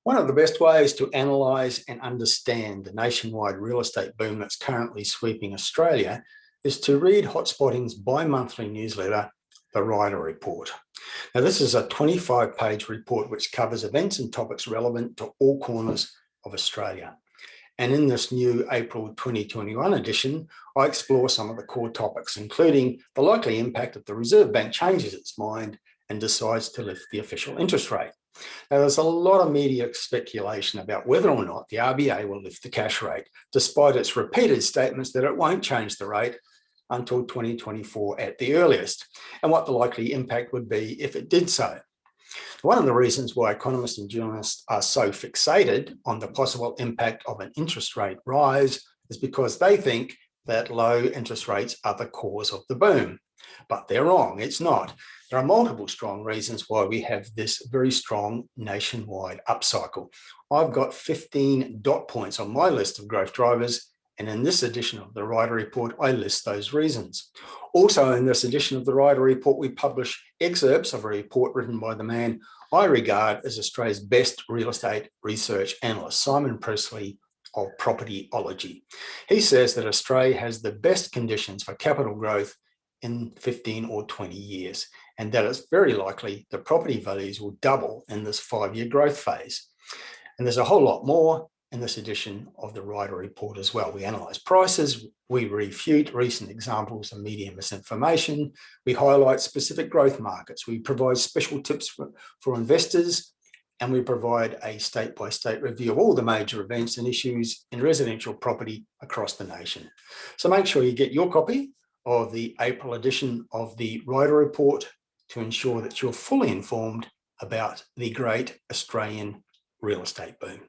One of the best ways to analyse and understand the nationwide real estate boom that's currently sweeping Australia is to read Hotspotting's bi-monthly newsletter, the Ryder Report. Now, this is a 25-page report which covers events and topics relevant to all corners of Australia. And in this new April 2021 edition, I explore some of the core topics, including the likely impact if the Reserve Bank changes its mind and decides to lift the official interest rate. Now, there's a lot of media speculation about whether or not the RBA will lift the cash rate, despite its repeated statements that it won't change the rate until 2024 at the earliest, and what the likely impact would be if it did so. One of the reasons why economists and journalists are so fixated on the possible impact of an interest rate rise is because they think that low interest rates are the cause of the boom. But they're wrong, it's not. There are multiple strong reasons why we have this very strong nationwide upcycle. I've got 15 dot points on my list of growth drivers, and in this edition of the Ryder Report, I list those reasons. Also in this edition of the Ryder Report, we publish excerpts of a report written by the man I regard as Australia's best real estate research analyst, Simon Presley of Propertyology. He says that Australia has the best conditions for capital growth in 15 or 20 years, and that it's very likely that property values will double in this 5-year growth phase. And there's a whole lot more in this edition of the Ryder Report as well. We analyse prices, we refute recent examples of media misinformation, we highlight specific growth markets, we provide special tips for investors, and we provide a state-by-state review of all the major events and issues in residential property across the nation. So make sure you get your copy of the April edition of the Ryder Report to ensure that you're fully informed about the great Australian real estate boom.